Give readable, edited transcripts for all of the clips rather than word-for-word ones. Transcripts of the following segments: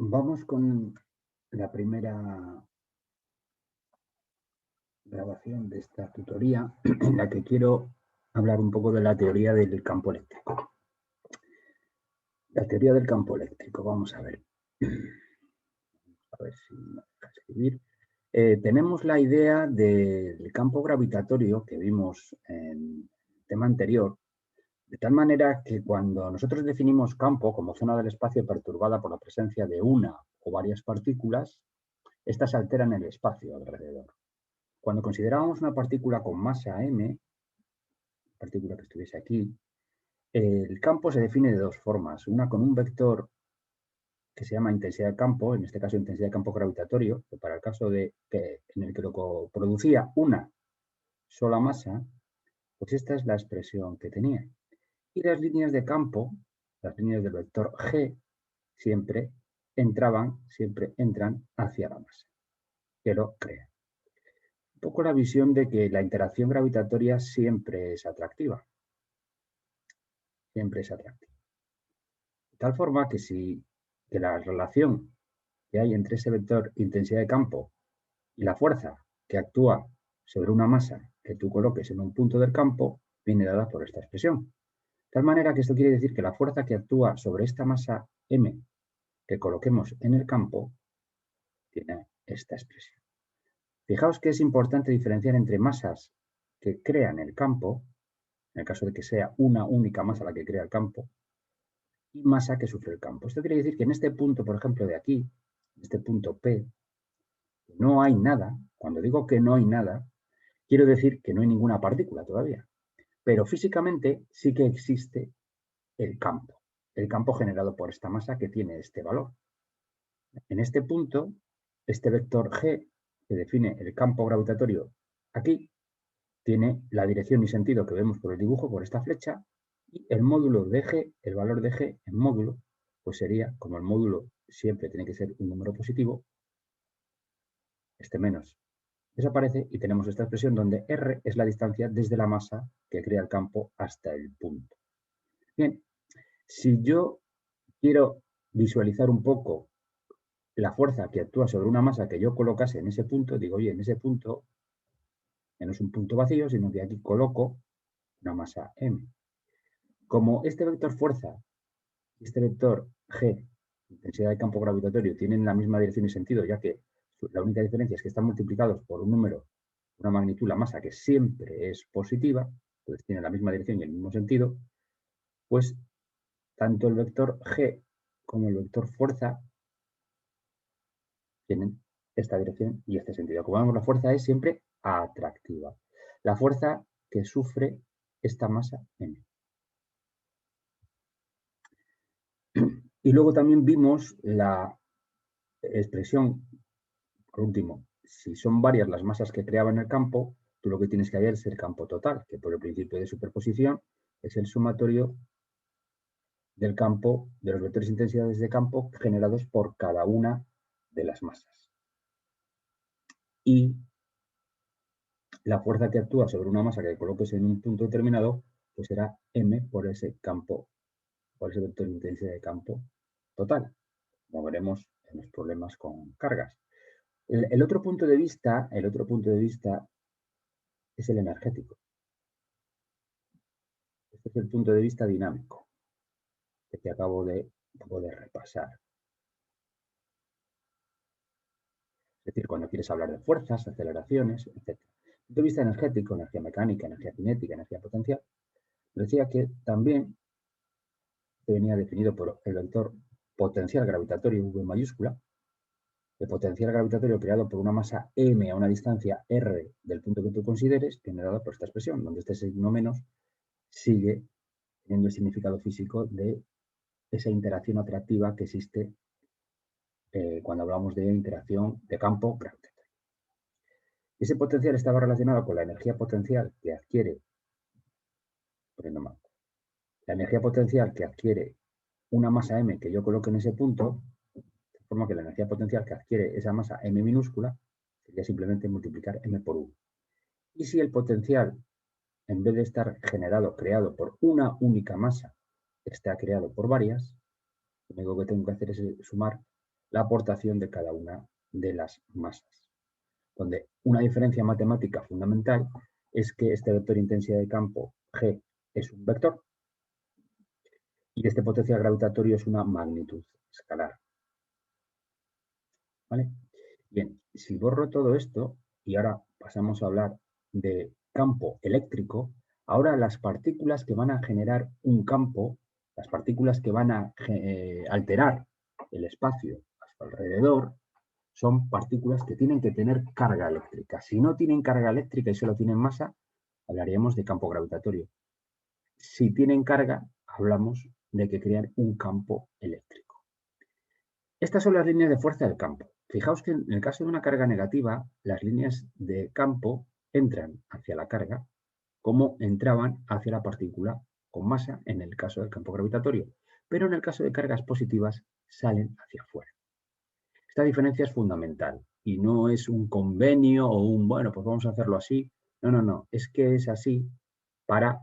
Vamos con la primera grabación de esta tutoría en la que quiero hablar un poco de la teoría del campo eléctrico. La teoría del campo eléctrico, vamos a ver. A ver si me deja escribir. Tenemos la idea del campo gravitatorio que vimos en el tema anterior, de tal manera que cuando nosotros definimos campo como zona del espacio perturbada por la presencia de una o varias partículas, estas alteran el espacio alrededor. Cuando considerábamos una partícula con masa m, partícula que estuviese aquí, el campo se define de dos formas. Una con un vector que se llama intensidad de campo, en este caso intensidad de campo gravitatorio, que para el caso de que, en el que lo producía una sola masa, pues esta es la expresión que tenía. Y las líneas de campo, las líneas del vector g, siempre entran hacia la masa, que lo crea. Un poco la visión de que la interacción gravitatoria siempre es atractiva. Siempre es atractiva. De tal forma que la relación que hay entre ese vector intensidad de campo y la fuerza que actúa sobre una masa que tú coloques en un punto del campo viene dada por esta expresión. De tal manera que esto quiere decir que la fuerza que actúa sobre esta masa m que coloquemos en el campo tiene esta expresión. Fijaos que es importante diferenciar entre masas que crean el campo, en el caso de que sea una única masa la que crea el campo, y masa que sufre el campo. Esto quiere decir que en este punto, por ejemplo, de aquí, este punto P, no hay nada. Cuando digo que no hay nada, quiero decir que no hay ninguna partícula todavía. Pero físicamente sí que existe el campo generado por esta masa que tiene este valor. En este punto, este vector G, que define el campo gravitatorio aquí, tiene la dirección y sentido que vemos por el dibujo, por esta flecha, y el módulo de G, el valor de G en módulo, pues sería, como el módulo siempre tiene que ser un número positivo, este menos desaparece y tenemos esta expresión donde R es la distancia desde la masa que crea el campo hasta el punto. Bien, si yo quiero visualizar un poco la fuerza que actúa sobre una masa que yo colocase en ese punto, digo, oye, en ese punto, no es un punto vacío, sino que aquí coloco una masa M. Como este vector fuerza y este vector G, intensidad de campo gravitatorio, tienen la misma dirección y sentido, ya que la única diferencia es que están multiplicados por un número, una magnitud, la masa, que siempre es positiva, pues tiene la misma dirección y el mismo sentido, pues tanto el vector G como el vector fuerza tienen esta dirección y este sentido. Como vemos, la fuerza es siempre atractiva. La fuerza que sufre esta masa M. Y luego también vimos la expresión, por último, si son varias las masas que creaban el campo, tú lo que tienes que hallar es el campo total, que por el principio de superposición es el sumatorio del campo, de los vectores intensidades de campo generados por cada una de las masas. Y la fuerza que actúa sobre una masa que coloques en un punto determinado, pues será m por ese campo, por ese vector de intensidad de campo total, como veremos en los problemas con cargas. El otro punto de vista es el energético. Este es el punto de vista dinámico que te acabo de repasar. Es decir, cuando quieres hablar de fuerzas, aceleraciones, etc. Desde el punto de vista energético, energía mecánica, energía cinética, energía potencial, decía que también venía definido por el vector potencial gravitatorio V mayúscula, el potencial gravitatorio creado por una masa m a una distancia r del punto que tú consideres, generado por esta expresión, donde este signo menos sigue teniendo el significado físico de esa interacción atractiva que existe cuando hablamos de interacción de campo gravitatorio. Ese potencial estaba relacionado con la energía potencial que adquiere, la energía potencial que adquiere una masa m que yo coloque en ese punto, de forma que la energía potencial que adquiere esa masa m minúscula sería simplemente multiplicar m por 1. Y si el potencial, en vez de estar creado por una única masa, está creado por varias, lo único que tengo que hacer es sumar la aportación de cada una de las masas. Donde una diferencia matemática fundamental es que este vector de intensidad de campo G es un vector y este potencial gravitatorio es una magnitud escalar. ¿Vale? Bien, si borro todo esto y ahora pasamos a hablar de campo eléctrico, ahora las partículas que van a generar un campo, las partículas que van a alterar el espacio a su alrededor, son partículas que tienen que tener carga eléctrica. Si no tienen carga eléctrica y solo tienen masa, hablaríamos de campo gravitatorio. Si tienen carga, hablamos de que crean un campo eléctrico. Estas son las líneas de fuerza del campo. Fijaos que en el caso de una carga negativa, las líneas de campo entran hacia la carga como entraban hacia la partícula con masa en el caso del campo gravitatorio, pero en el caso de cargas positivas salen hacia afuera. Esta diferencia es fundamental y no es un convenio o un, bueno, pues vamos a hacerlo así. No, no, no, es que es así para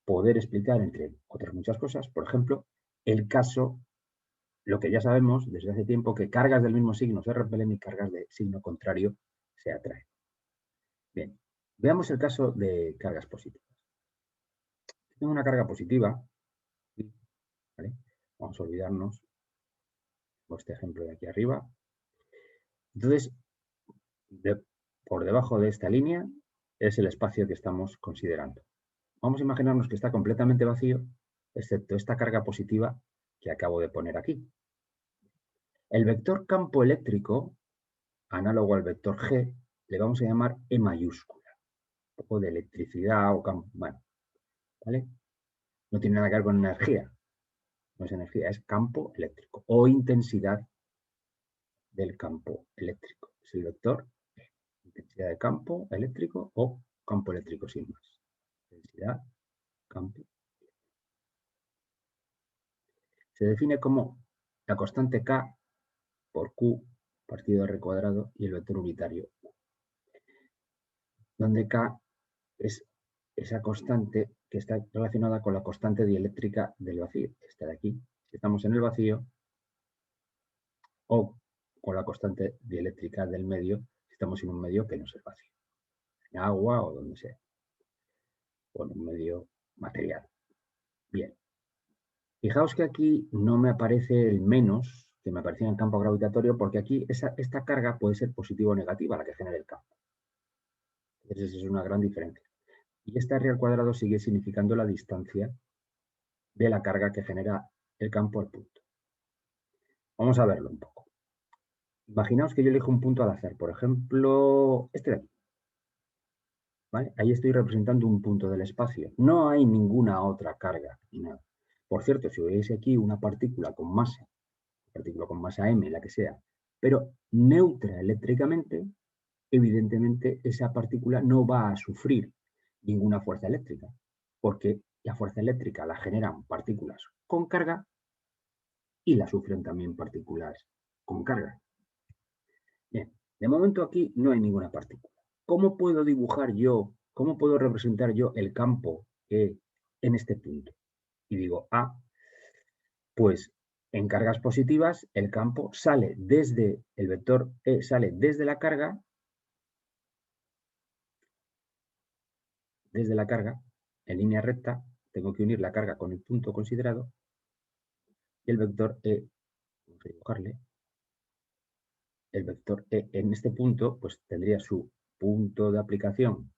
poder explicar, entre otras muchas cosas, por ejemplo, el caso, lo que ya sabemos desde hace tiempo, que cargas del mismo signo se repelen y cargas de signo contrario se atraen. Bien, veamos el caso de cargas positivas. Tengo una carga positiva, ¿vale? Vamos a olvidarnos de este ejemplo de aquí arriba. Entonces, por debajo de esta línea es el espacio que estamos considerando. Vamos a imaginarnos que está completamente vacío, excepto esta carga positiva que acabo de poner aquí. El vector campo eléctrico, análogo al vector G, le vamos a llamar E mayúscula. Un poco de electricidad o campo, bueno, ¿vale? No tiene nada que ver con energía. No es energía, es campo eléctrico o intensidad del campo eléctrico. Es el vector E, intensidad de campo eléctrico o campo eléctrico sin más. Intensidad, campo. Se define como la constante K por Q partido de R cuadrado y el vector unitario U, donde K es esa constante que está relacionada con la constante dieléctrica del vacío, esta de aquí, si estamos en el vacío, o con la constante dieléctrica del medio, si estamos en un medio que no es el vacío, en agua o donde sea, o en un medio material. Bien, fijaos que aquí no me aparece el menos que me aparecía en el campo gravitatorio, porque aquí esta carga puede ser positiva o negativa, la que genera el campo. Entonces, esa es una gran diferencia. Y esta R al cuadrado sigue significando la distancia de la carga que genera el campo al punto. Vamos a verlo un poco. Imaginaos que yo elijo un punto al azar, por ejemplo, este de aquí. ¿Vale? Ahí estoy representando un punto del espacio. No hay ninguna otra carga ni nada. Por cierto, si hubiese aquí una partícula con masa m, la que sea, pero neutra eléctricamente, evidentemente esa partícula no va a sufrir ninguna fuerza eléctrica, porque la fuerza eléctrica la generan partículas con carga y la sufren también partículas con carga. Bien, de momento aquí no hay ninguna partícula. ¿Cómo puedo dibujar yo, cómo puedo representar yo el campo en este punto? Y digo, pues en cargas positivas el campo sale desde el vector E, sale desde la carga, en línea recta, tengo que unir la carga con el punto considerado, y el vector E, vamos a dibujarle, el vector E en este punto, pues tendría su punto de aplicación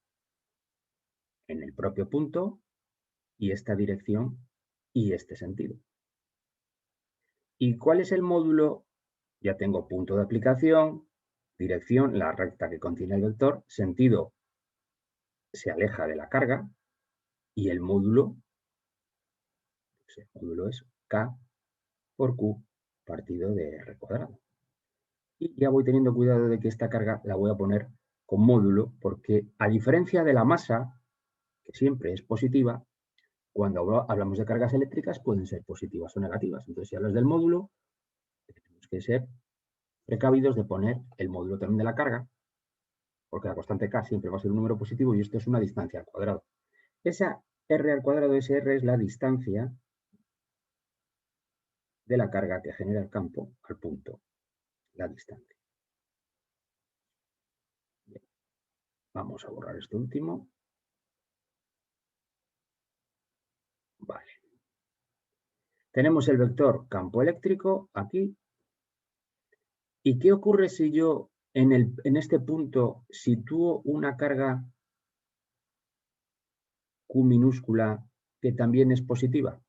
en el propio punto y esta dirección y este sentido. ¿Y cuál es el módulo? Ya tengo punto de aplicación, dirección, la recta que contiene el vector, sentido se aleja de la carga y el módulo es K por Q partido de R cuadrado. Y ya voy teniendo cuidado de que esta carga la voy a poner con módulo porque a diferencia de la masa, que siempre es positiva, cuando hablamos de cargas eléctricas pueden ser positivas o negativas. Entonces, si hablas del módulo, tenemos que ser precavidos de poner el módulo también de la carga, porque la constante K siempre va a ser un número positivo y esto es una distancia al cuadrado. Esa R al cuadrado, ese R es la distancia de la carga que genera el campo al punto. la distancia. Bien. Vamos a borrar esto último. Vale. Tenemos el vector campo eléctrico aquí. ¿Y qué ocurre si yo en este punto sitúo una carga Q minúscula que también es positiva?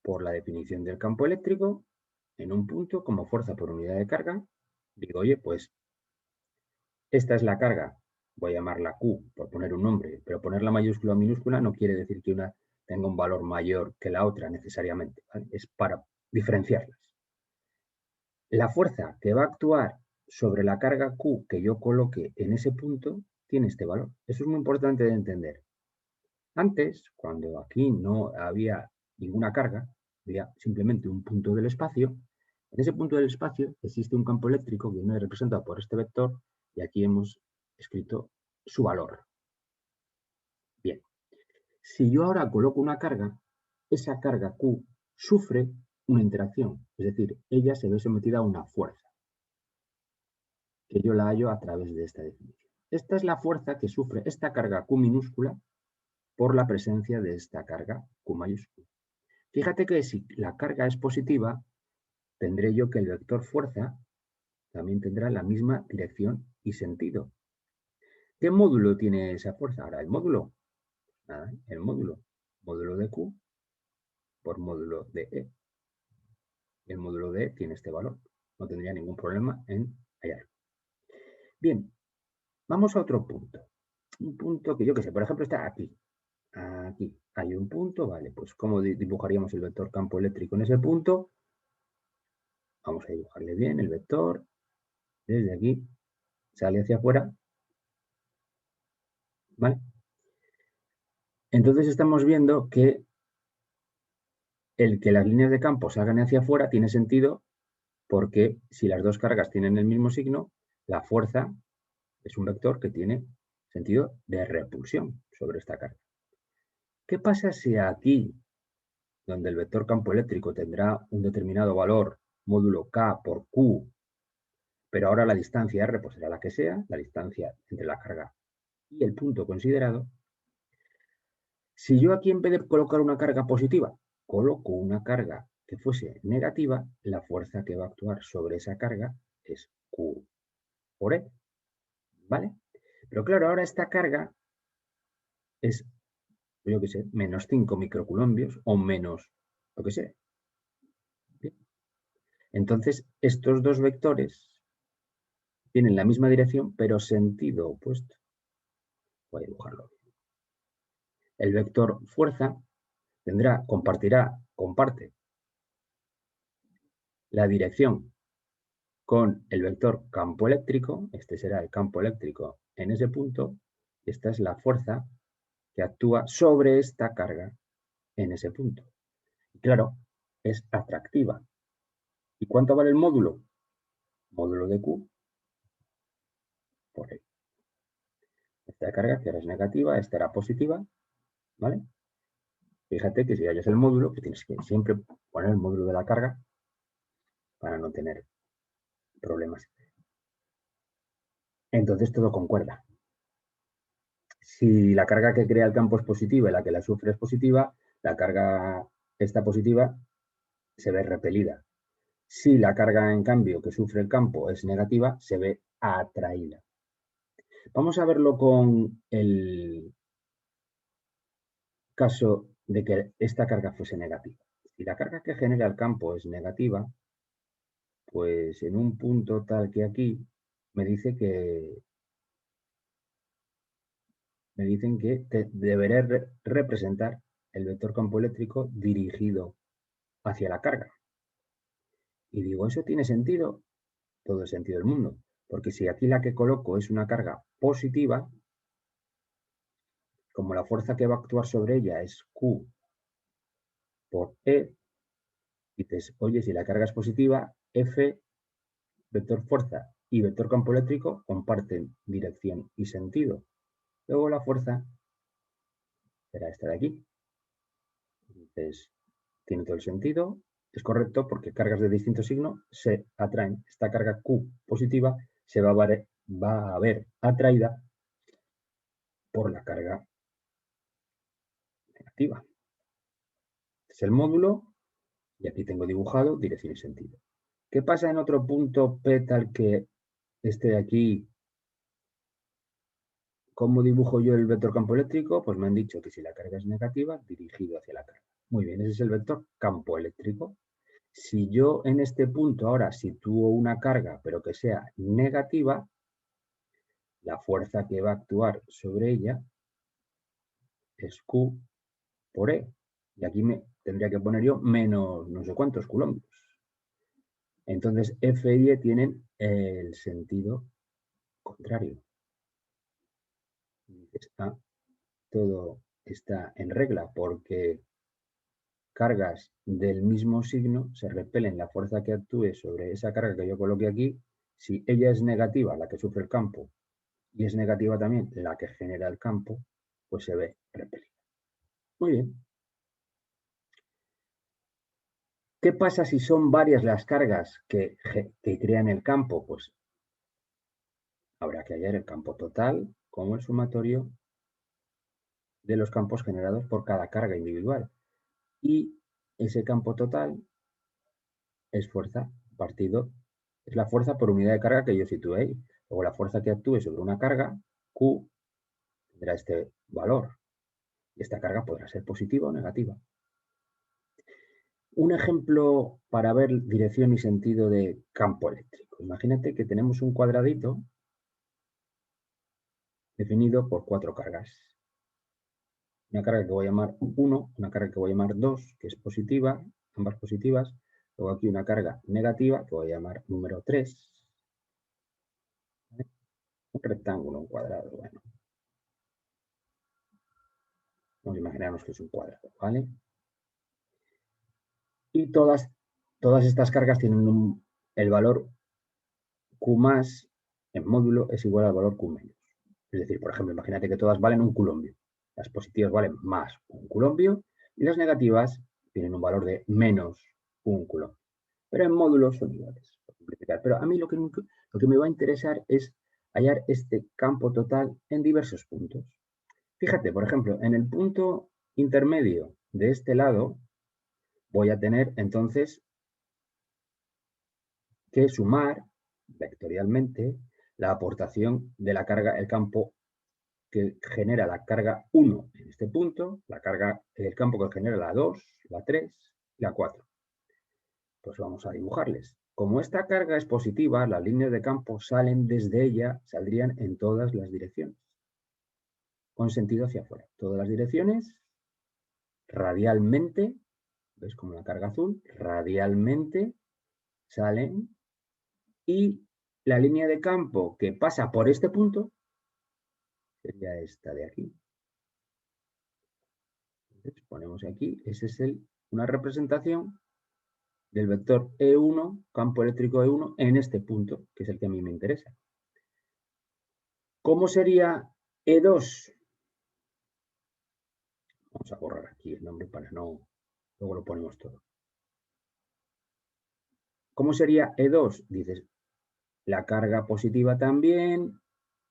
Por la definición del campo eléctrico, en un punto como fuerza por unidad de carga, digo, oye, pues esta es la carga, voy a llamarla Q por poner un nombre, pero ponerla mayúscula o minúscula no quiere decir que una tenga un valor mayor que la otra necesariamente, ¿vale? Es para diferenciarlas. La fuerza que va a actuar sobre la carga Q que yo coloque en ese punto tiene este valor. Eso es muy importante de entender. Antes, cuando aquí no había ninguna carga, había simplemente un punto del espacio, en ese punto del espacio existe un campo eléctrico que viene representado por este vector y aquí hemos escrito su valor. Bien, si yo ahora coloco una carga, esa carga Q sufre una interacción, es decir, ella se ve sometida a una fuerza, que yo la hallo a través de esta definición. Esta es la fuerza que sufre esta carga Q minúscula por la presencia de esta carga Q mayúscula. Fíjate que si la carga es positiva, tendré yo que el vector fuerza también tendrá la misma dirección y sentido. ¿Qué módulo tiene esa fuerza? Ahora, el módulo, nada, el módulo de Q por módulo de E. El módulo de E tiene este valor. No tendría ningún problema en hallarlo. Bien, vamos a otro punto. Un punto que yo que sé, por ejemplo, está aquí. Aquí hay un punto, vale, pues ¿cómo dibujaríamos el vector campo eléctrico en ese punto? Vamos a dibujarle bien el vector. Desde aquí sale hacia afuera, ¿vale? Entonces estamos viendo que el que las líneas de campo salgan hacia afuera tiene sentido porque si las dos cargas tienen el mismo signo, la fuerza es un vector que tiene sentido de repulsión sobre esta carga. ¿Qué pasa si aquí, donde el vector campo eléctrico tendrá un determinado valor, módulo K por Q, pero ahora la distancia R pues será la que sea, la distancia entre la carga y el punto considerado? Si yo aquí en vez de colocar una carga positiva, coloco una carga que fuese negativa, la fuerza que va a actuar sobre esa carga es Q por E, ¿vale? Pero claro, ahora esta carga es, yo qué sé, menos 5 microcoulombios o menos, lo que sea. ¿Bien? Entonces, estos dos vectores tienen la misma dirección, pero sentido opuesto. Voy a dibujarlo. El vector fuerza comparte la dirección con el vector campo eléctrico, este será el campo eléctrico en ese punto, y esta es la fuerza que actúa sobre esta carga en ese punto. Y claro, es atractiva. ¿Y cuánto vale el módulo? Módulo de Q por E. Esta carga que ahora es negativa, esta era positiva, ¿vale? Fíjate que si hallas el módulo, pues tienes que siempre poner el módulo de la carga para no tener problemas. Entonces todo concuerda. Si la carga que crea el campo es positiva y la que la sufre es positiva, la carga esta positiva se ve repelida. Si la carga, en cambio, que sufre el campo es negativa, se ve atraída. Vamos a verlo con el caso de que esta carga fuese negativa. Si la carga que genera el campo es negativa, pues en un punto tal que aquí me dicen que deberé representar el vector campo eléctrico dirigido hacia la carga. Y digo, ¿eso tiene sentido? Todo el sentido del mundo. Porque si aquí la que coloco es una carga positiva, como la fuerza que va a actuar sobre ella es Q por E, dices, oye, si la carga es positiva, F, vector fuerza y vector campo eléctrico comparten dirección y sentido. Luego la fuerza será esta de aquí. Entonces, tiene todo el sentido. es correcto porque cargas de distinto signo se atraen. Esta carga Q positiva se va a ver atraída por la carga negativa. Este es el módulo y aquí tengo dibujado dirección y sentido. ¿Qué pasa en otro punto P tal que este de aquí? ¿Cómo dibujo yo el vector campo eléctrico? Pues me han dicho que si la carga es negativa, dirigido hacia la carga. Muy bien, ese es el vector campo eléctrico. Si yo en este punto ahora sitúo una carga, pero que sea negativa, la fuerza que va a actuar sobre ella es Q por E. Y aquí me tendría que poner yo menos no sé cuántos coulombs. Entonces F y E tienen el sentido contrario. Todo está en regla porque cargas del mismo signo se repelen. La fuerza que actúe sobre esa carga que yo coloque aquí, si ella es negativa, la que sufre el campo, y es negativa también la que genera el campo, pues se ve repelida. Muy bien. ¿Qué pasa si son varias las cargas que crean el campo? Pues habrá que hallar el campo total como el sumatorio de los campos generados por cada carga individual. Y ese campo total es fuerza partido, es la fuerza por unidad de carga que yo sitúe ahí. Luego la fuerza que actúe sobre una carga, Q, tendrá este valor. Y esta carga podrá ser positiva o negativa. Un ejemplo para ver dirección y sentido de campo eléctrico. Imagínate que tenemos un cuadradito definido por 4 cargas. Una carga que voy a llamar 1, una carga que voy a llamar 2, que es positiva, ambas positivas. Luego aquí una carga negativa que voy a llamar número 3. Un rectángulo, un cuadrado, bueno. Vamos a imaginarnos que es un cuadrado, ¿vale? Y todas estas cargas tienen el valor Q más en módulo es igual al valor Q menos. Es decir, por ejemplo, imagínate que todas valen un culombio. Las positivas valen más un culombio y las negativas tienen un valor de menos un culombio. Pero en módulos son iguales, por simplificar. Pero a mí lo que me va a interesar es hallar este campo total en diversos puntos. Fíjate, por ejemplo, en el punto intermedio de este lado voy a tener entonces que sumar vectorialmente la aportación de la carga, el campo que genera la carga 1 en este punto, el campo que genera la 2, la 3 y la 4. Pues vamos a dibujarles. Como esta carga es positiva, las líneas de campo salen desde ella, saldrían en todas las direcciones, con sentido hacia afuera. Todas las direcciones, radialmente, ¿ves como la carga azul? Radialmente salen y la línea de campo que pasa por este punto sería esta de aquí. Entonces ponemos aquí, esa es una representación del vector E1, campo eléctrico E1, en este punto, que es el que a mí me interesa. ¿Cómo sería E2? Vamos a borrar aquí el nombre para no... Luego lo ponemos todo. ¿Cómo sería E2? Dices, la carga positiva también,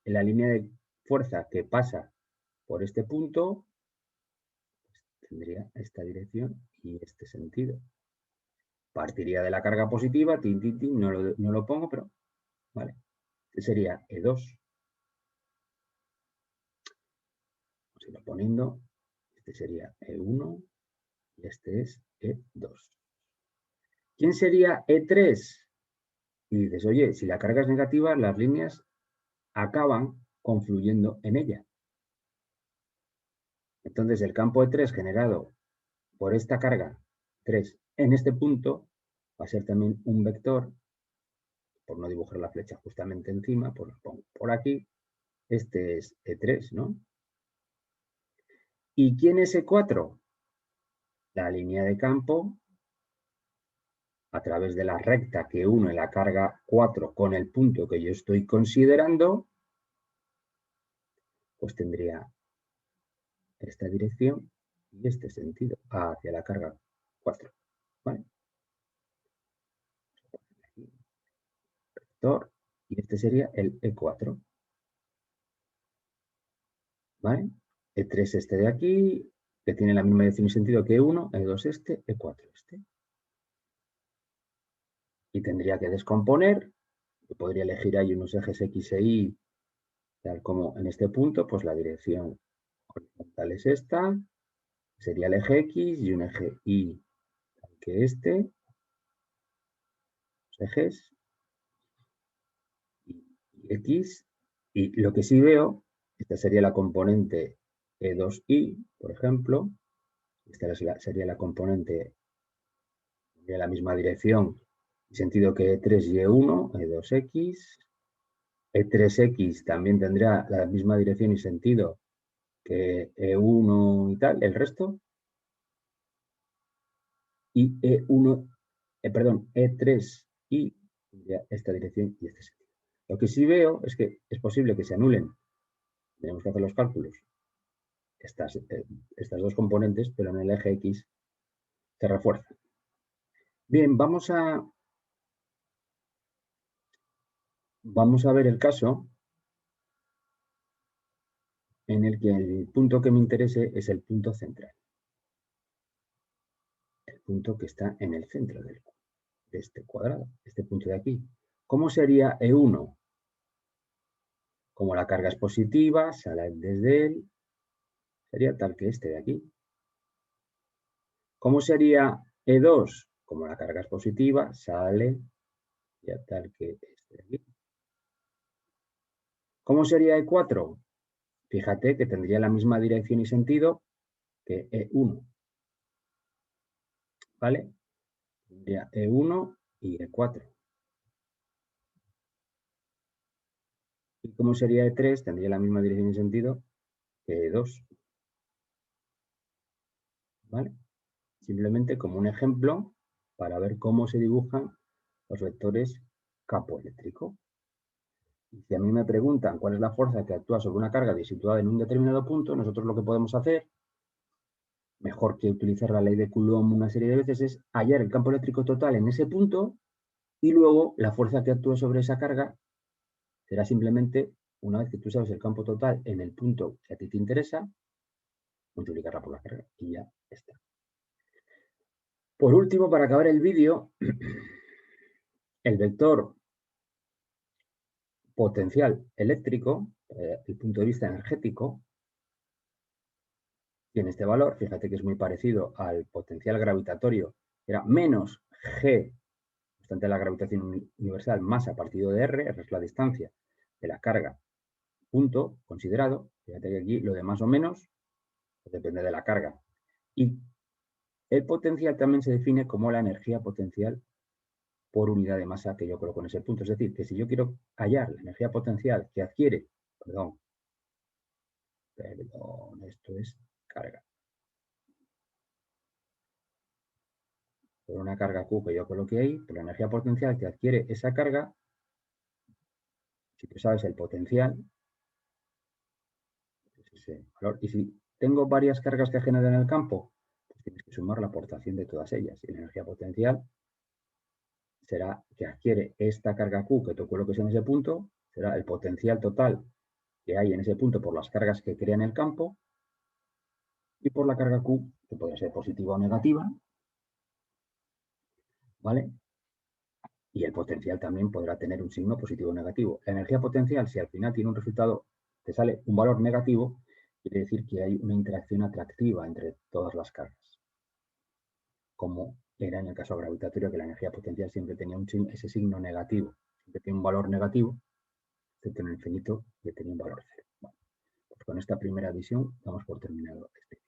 en la línea de fuerza que pasa por este punto, pues tendría esta dirección y este sentido. Partiría de la carga positiva, no lo pongo, pero vale. Este sería E2. Vamos a irlo poniendo. Este sería E1 y este es E2. ¿Quién sería E3? Y dices, oye, si la carga es negativa, las líneas acaban confluyendo en ella. Entonces, el campo E3 generado por esta carga 3 en este punto va a ser también un vector, por no dibujar la flecha justamente encima, pues lo pongo por aquí. Este es E3, ¿no? ¿Y quién es E4? La línea de campo a través de la recta que une la carga 4 con el punto que yo estoy considerando, pues tendría esta dirección y este sentido hacia la carga 4. ¿Vale? vector, y este sería el E4. ¿Vale? E3 este de aquí, que tiene la misma dirección y sentido que E1, E2 este, E4 este. Y tendría que descomponer, yo podría elegir ahí unos ejes X e Y, tal como en este punto, pues la dirección horizontal es esta, sería el eje X y un eje Y, tal que este, los ejes y X, y lo que sí veo, esta sería la componente E2Y, por ejemplo, esta sería la componente de la misma dirección y sentido que E3 y E1, E2X. E3X también tendrá la misma dirección y sentido que E1 y tal, el resto. Y E1, perdón, E3Y tendría esta dirección y este sentido. Lo que sí veo es que es posible que se anulen, tenemos que hacer los cálculos, estas dos componentes, pero en el eje X se refuerzan. Bien, vamos a ver el caso en el que el punto que me interese es el punto central. El punto que está en el centro de este cuadrado, este punto de aquí. ¿Cómo sería E1? Como la carga es positiva, sale desde él, sería tal que este de aquí. ¿Cómo sería E2? Como la carga es positiva, sale ya tal que este de aquí. ¿Cómo sería E4? Fíjate que tendría la misma dirección y sentido que E1. ¿Vale? Tendría E1 y E4. ¿Y cómo sería E3? Tendría la misma dirección y sentido que E2. ¿Vale? Simplemente como un ejemplo para ver cómo se dibujan los vectores campo eléctrico. Y si a mí me preguntan cuál es la fuerza que actúa sobre una carga situada en un determinado punto, nosotros lo que podemos hacer, mejor que utilizar la ley de Coulomb una serie de veces, es hallar el campo eléctrico total en ese punto y luego la fuerza que actúa sobre esa carga será simplemente, una vez que tú sabes el campo total en el punto que a ti te interesa, multiplicarla por la carga y ya está. Por último, para acabar el vídeo, el vector potencial eléctrico, el punto de vista energético, tiene este valor, fíjate que es muy parecido al potencial gravitatorio, era menos G, constante de la gravitación universal, masa partido de R es la distancia de la carga, punto considerado, fíjate que aquí lo de más o menos pues depende de la carga. Y el potencial también se define como la energía potencial por unidad de masa que yo coloco en ese punto. Es decir, que si yo quiero hallar la energía potencial que adquiere, perdón, esto es carga. Por una carga Q que yo coloqué ahí, por la energía potencial que adquiere esa carga, si tú sabes el potencial, pues ese valor. Y si tengo varias cargas que generan el campo, pues tienes que sumar la aportación de todas ellas. Y la energía potencial será que adquiere esta carga Q que tú coloques en ese punto, será el potencial total que hay en ese punto por las cargas que crean el campo, y por la carga Q, que puede ser positiva o negativa, ¿vale? Y el potencial también podrá tener un signo positivo o negativo. La energía potencial, si al final tiene un resultado, te sale un valor negativo, quiere decir que hay una interacción atractiva entre todas las cargas. Como era en el caso gravitatorio, que la energía potencial siempre tenía ese signo negativo. Siempre tiene un valor negativo, excepto en el infinito, que tenía un valor cero. Bueno, pues con esta primera visión damos por terminado este.